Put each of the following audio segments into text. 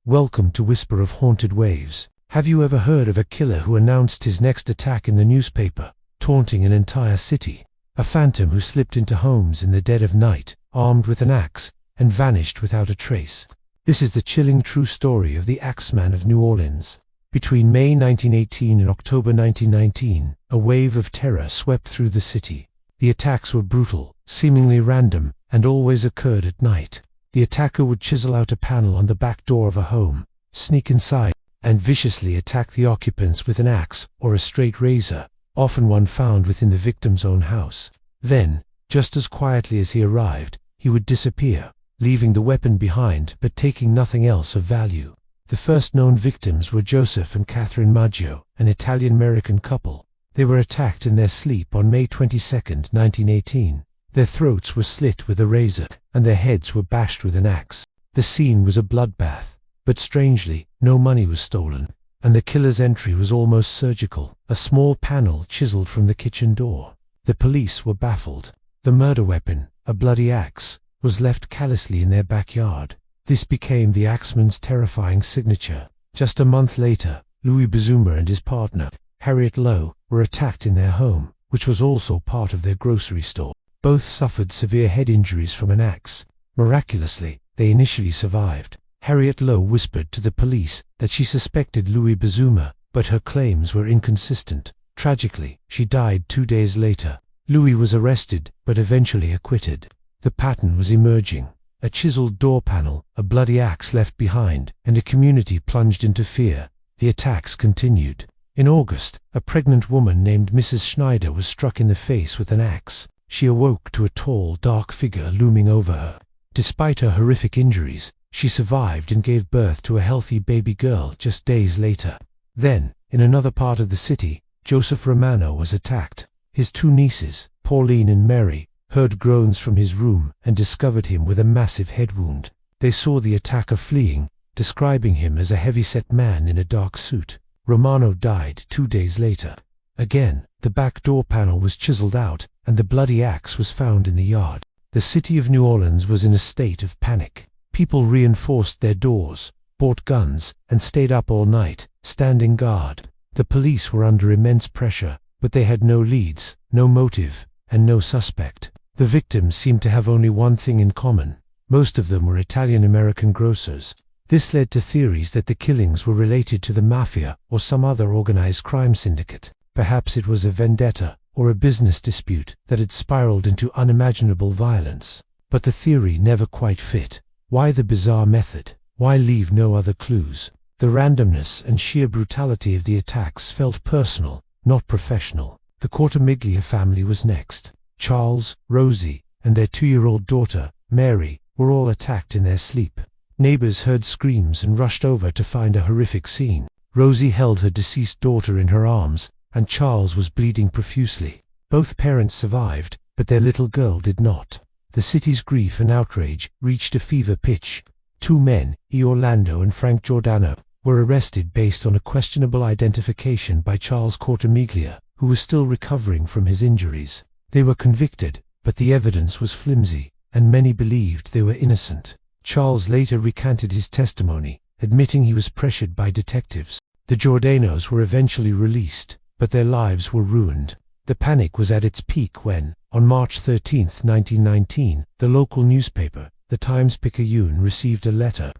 Welcome to Whisper of Haunted Waves. Have you ever heard of a killer who announced his next attack in the newspaper, taunting an entire city? A phantom who slipped into homes in the dead of night, armed with an axe, and vanished without a trace. This is the chilling true story of the Axeman of New Orleans. Between May 1918 and October 1919, a wave of terror swept through the city. The attacks were brutal, seemingly random, and always occurred at night. The attacker would chisel out a panel on the back door of a home, sneak inside, and viciously attack the occupants with an axe or a straight razor, often one found within the victim's own house. Then, just as quietly as he arrived, he would disappear, leaving the weapon behind but taking nothing else of value. The first known victims were Joseph and Catherine Maggio, an Italian-American couple. They were attacked in their sleep on May 22, 1918. Their throats were slit with a razor, and their heads were bashed with an axe. The scene was a bloodbath, but strangely, no money was stolen, and the killer's entry was almost surgical, a small panel chiseled from the kitchen door. The police were baffled. The murder weapon, a bloody axe, was left callously in their backyard. This became the Axeman's terrifying signature. Just a month later, Louis Bazuma and his partner, Harriet Lowe, were attacked in their home, which was also part of their grocery store. Both suffered severe head injuries from an axe. Miraculously, they initially survived. Harriet Lowe whispered to the police that she suspected Louis Bazuma, but her claims were inconsistent. Tragically, she died 2 days later. Louis was arrested, but eventually acquitted. The pattern was emerging. A chiseled door panel, a bloody axe left behind, and a community plunged into fear. The attacks continued. In August, a pregnant woman named Mrs. Schneider was struck in the face with an axe. She awoke to a tall, dark figure looming over her. Despite her horrific injuries, she survived and gave birth to a healthy baby girl just days later. Then, in another part of the city, Joseph Romano was attacked. His 2 nieces, Pauline and Mary, heard groans from his room and discovered him with a massive head wound. They saw the attacker fleeing, describing him as a heavy-set man in a dark suit. Romano died 2 days later. Again, the back door panel was chiseled out, and the bloody axe was found in the yard. The city of New Orleans was in a state of panic. People reinforced their doors, bought guns, and stayed up all night, standing guard. The police were under immense pressure, but they had no leads, no motive, and no suspect. The victims seemed to have only one thing in common. Most of them were Italian-American grocers. This led to theories that the killings were related to the mafia or some other organized crime syndicate. Perhaps it was a vendetta or a business dispute that had spiraled into unimaginable violence. But the theory never quite fit. Why the bizarre method? Why leave no other clues? The randomness and sheer brutality of the attacks felt personal, not professional. The Cortimiglia family was next. Charles, Rosie, and their 2-year-old daughter, Mary, were all attacked in their sleep. Neighbors heard screams and rushed over to find a horrific scene. Rosie held her deceased daughter in her arms, and Charles was bleeding profusely. Both parents survived, but their little girl did not. The city's grief and outrage reached a fever pitch. 2 men, E. Orlando and Frank Giordano, were arrested based on a questionable identification by Charles Cortimiglia, who was still recovering from his injuries. They were convicted, but the evidence was flimsy, and many believed they were innocent. Charles later recanted his testimony, admitting he was pressured by detectives. The Giordanos were eventually released, but their lives were ruined. The panic was at its peak when, on March 13, 1919, the local newspaper, the Times-Picayune, received a letter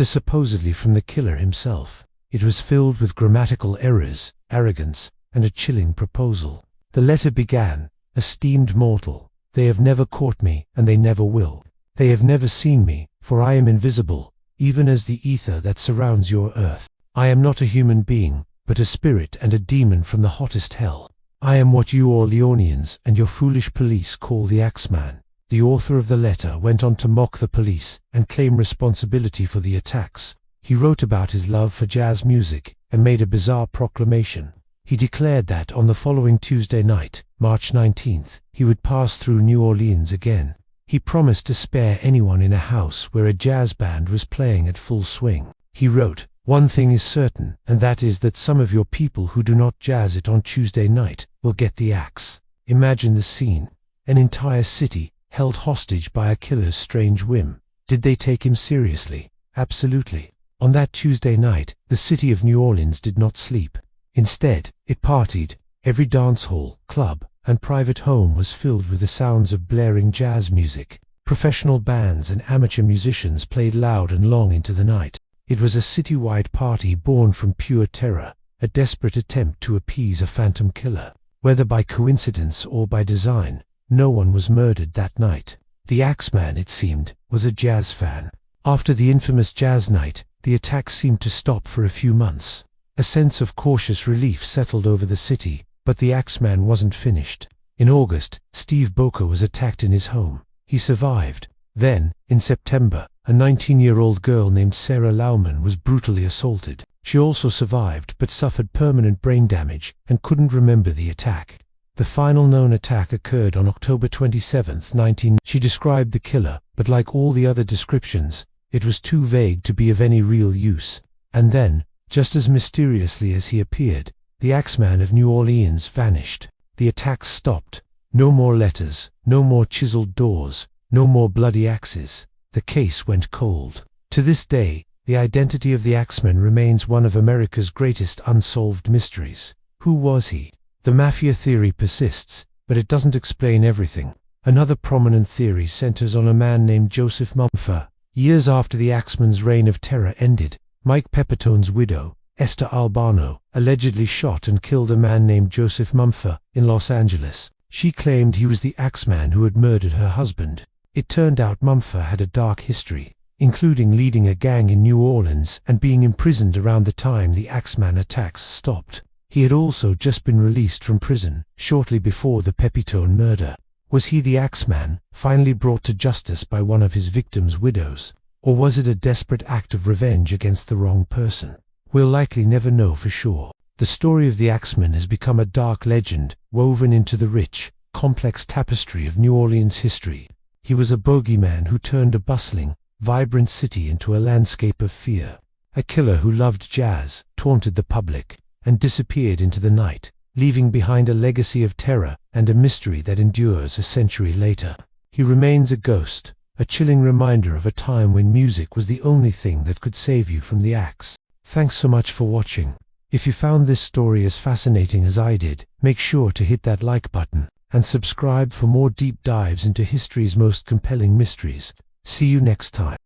supposedly from the killer himself. It was filled with grammatical errors, arrogance, and a chilling proposal. The letter began, "Esteemed mortal, they have never caught me, and they never will. They have never seen me, for I am invisible, even as the ether that surrounds your earth. I am not a human being, but a spirit and a demon from the hottest hell. I am what you Orleanians and your foolish police call the Axeman." The author of the letter went on to mock the police and claim responsibility for the attacks. He wrote about his love for jazz music and made a bizarre proclamation. He declared that on the following Tuesday night, March 19th, he would pass through New Orleans again. He promised to spare anyone in a house where a jazz band was playing at full swing. He wrote, "One thing is certain, and that is that some of your people who do not jazz it on Tuesday night will get the axe." Imagine the scene. An entire city held hostage by a killer's strange whim. Did they take him seriously? Absolutely. On that Tuesday night, the city of New Orleans did not sleep. Instead, it partied. Every dance hall, club, and private home was filled with the sounds of blaring jazz music. Professional bands and amateur musicians played loud and long into the night. It was a citywide party born from pure terror, a desperate attempt to appease a phantom killer. Whether by coincidence or by design, no one was murdered that night. The Axeman, it seemed, was a jazz fan. After the infamous jazz night, the attacks seemed to stop for a few months. A sense of cautious relief settled over the city, but the Axeman wasn't finished. In August, Steve Boca was attacked in his home. He survived. Then, in September, a 19-year-old girl named Sarah Lauman was brutally assaulted. She also survived but suffered permanent brain damage and couldn't remember the attack. The final known attack occurred on October 27, 19. She described the killer, but like all the other descriptions, it was too vague to be of any real use. And then, just as mysteriously as he appeared, the Axeman of New Orleans vanished. The attacks stopped. No more letters, no more chiseled doors, no more bloody axes. The case went cold. To this day, the identity of the Axeman remains one of America's greatest unsolved mysteries. Who was he? The mafia theory persists, but it doesn't explain everything. Another prominent theory centers on a man named Joseph Mumford. Years after the Axeman's reign of terror ended, Mike Pepitone's widow, Esther Albano, allegedly shot and killed a man named Joseph Mumford in Los Angeles. She claimed he was the Axeman who had murdered her husband. It turned out Mumford had a dark history, including leading a gang in New Orleans and being imprisoned around the time the Axeman attacks stopped. He had also just been released from prison, shortly before the Pepitone murder. Was he the Axeman, finally brought to justice by one of his victims' widows? Or was it a desperate act of revenge against the wrong person? We'll likely never know for sure. The story of the Axeman has become a dark legend, woven into the rich, complex tapestry of New Orleans history. He was a bogeyman who turned a bustling, vibrant city into a landscape of fear. A killer who loved jazz, taunted the public, and disappeared into the night, leaving behind a legacy of terror and a mystery that endures a century later. He remains a ghost, a chilling reminder of a time when music was the only thing that could save you from the axe. Thanks so much for watching. If you found this story as fascinating as I did, make sure to hit that like button and subscribe for more deep dives into history's most compelling mysteries. See you next time.